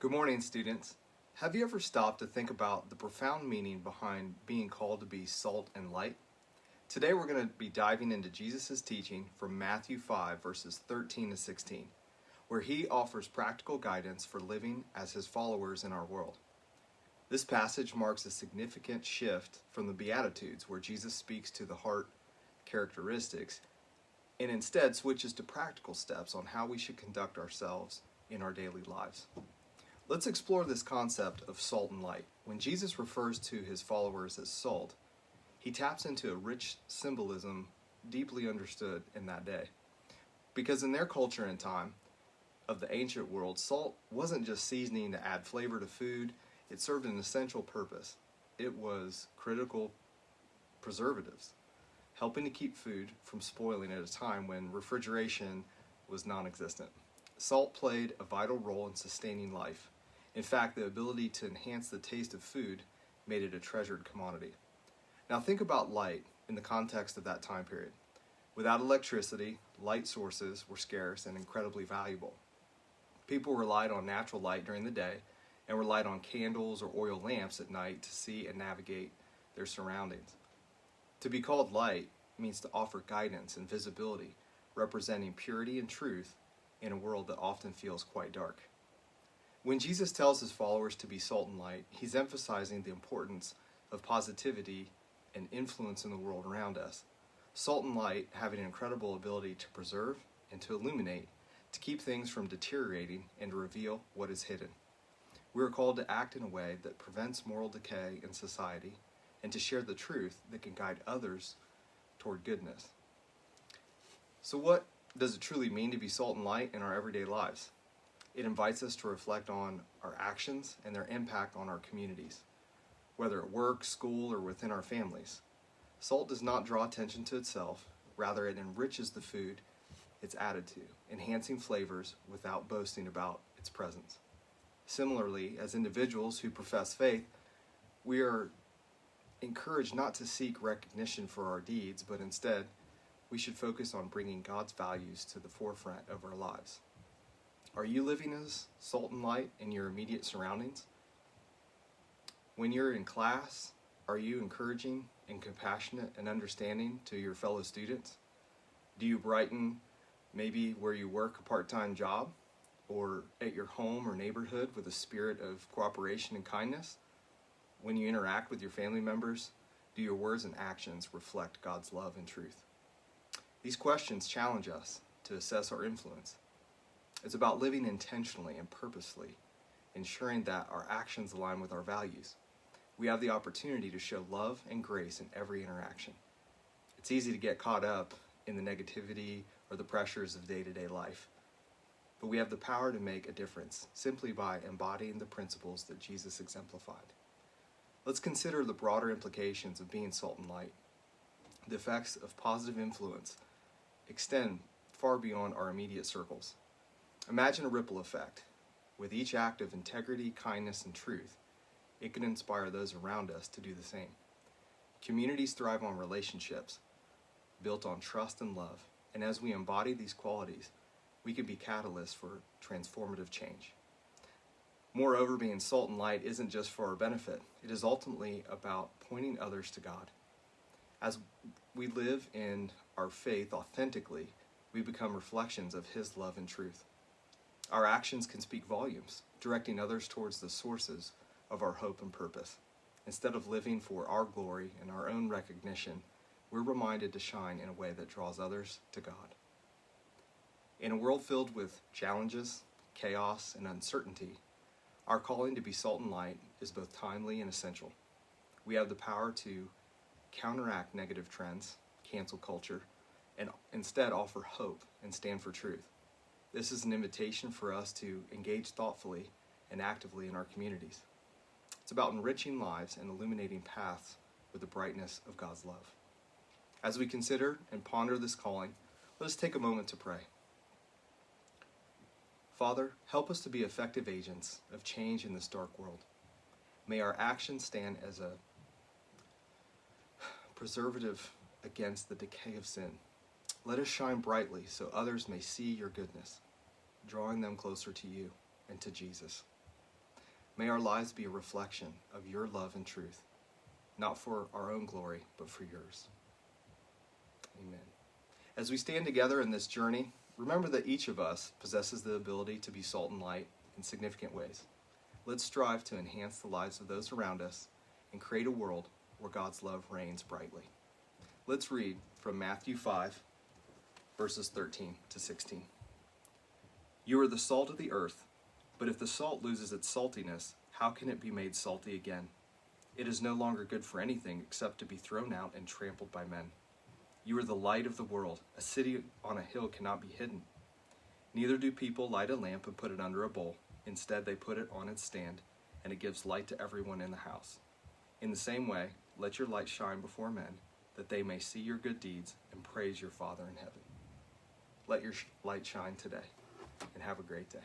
Good morning, students. Have you ever stopped to think about the profound meaning behind being called to be salt and light? Today we're going to be diving into Jesus' teaching from Matthew 5, verses 13 to 16, where he offers practical guidance for living as his followers in our world. This passage marks a significant shift from the Beatitudes, where Jesus speaks to the heart characteristics, and instead switches to practical steps on how we should conduct ourselves in our daily lives. Let's explore this concept of salt and light. When Jesus refers to his followers as salt, he taps into a rich symbolism deeply understood in that day. Because in their culture and time of the ancient world, salt wasn't just seasoning to add flavor to food, it served an essential purpose. It was critical preservatives, helping to keep food from spoiling at a time when refrigeration was non-existent. Salt played a vital role in sustaining life. In fact, the ability to enhance the taste of food made it a treasured commodity. Now think about light in the context of that time period. Without electricity, light sources were scarce and incredibly valuable. People relied on natural light during the day and relied on candles or oil lamps at night to see and navigate their surroundings. To be called light means to offer guidance and visibility, representing purity and truth in a world that often feels quite dark. When Jesus tells his followers to be salt and light, he's emphasizing the importance of positivity and influence in the world around us. Salt and light have an incredible ability to preserve and to illuminate, to keep things from deteriorating and to reveal what is hidden. We are called to act in a way that prevents moral decay in society and to share the truth that can guide others toward goodness. So what does it truly mean to be salt and light in our everyday lives? It invites us to reflect on our actions and their impact on our communities, whether at work, school, or within our families. Salt does not draw attention to itself, rather it enriches the food it's added to, enhancing flavors without boasting about its presence. Similarly, as individuals who profess faith, we are encouraged not to seek recognition for our deeds, but instead, we should focus on bringing God's values to the forefront of our lives. Are you living as salt and light in your immediate surroundings? When you're in class, are you encouraging and compassionate and understanding to your fellow students? Do you brighten maybe where you work a part-time job or at your home or neighborhood with a spirit of cooperation and kindness? When you interact with your family members, do your words and actions reflect God's love and truth? These questions challenge us to assess our influence. It's about living intentionally and purposely, ensuring that our actions align with our values. We have the opportunity to show love and grace in every interaction. It's easy to get caught up in the negativity or the pressures of day-to-day life, but we have the power to make a difference simply by embodying the principles that Jesus exemplified. Let's consider the broader implications of being salt and light. The effects of positive influence extend far beyond our immediate circles. Imagine a ripple effect. With each act of integrity, kindness, and truth, it can inspire those around us to do the same. Communities thrive on relationships built on trust and love, and as we embody these qualities, we can be catalysts for transformative change. Moreover, being salt and light isn't just for our benefit. It is ultimately about pointing others to God. As we live in our faith authentically, we become reflections of His love and truth. Our actions can speak volumes, directing others towards the sources of our hope and purpose. Instead of living for our glory and our own recognition, we're reminded to shine in a way that draws others to God. In a world filled with challenges, chaos, and uncertainty, our calling to be salt and light is both timely and essential. We have the power to counteract negative trends, cancel culture, and instead offer hope and stand for truth. This is an invitation for us to engage thoughtfully and actively in our communities. It's about enriching lives and illuminating paths with the brightness of God's love. As we consider and ponder this calling, let us take a moment to pray. Father, help us to be effective agents of change in this dark world. May our actions stand as a preservative against the decay of sin. Let us shine brightly so others may see your goodness, drawing them closer to you and to Jesus. May our lives be a reflection of your love and truth, not for our own glory, but for yours. Amen. As we stand together in this journey, remember that each of us possesses the ability to be salt and light in significant ways. Let's strive to enhance the lives of those around us and create a world where God's love reigns brightly. Let's read from Matthew 5, verses 13 to 16. You are the salt of the earth, but if the salt loses its saltiness, how can it be made salty again? It is no longer good for anything except to be thrown out and trampled by men. You are the light of the world. A city on a hill cannot be hidden. Neither do people light a lamp and put it under a bowl. Instead, they put it on its stand, and it gives light to everyone in the house. In the same way, let your light shine before men, that they may see your good deeds and praise your Father in heaven. Let your light shine today, and have a great day.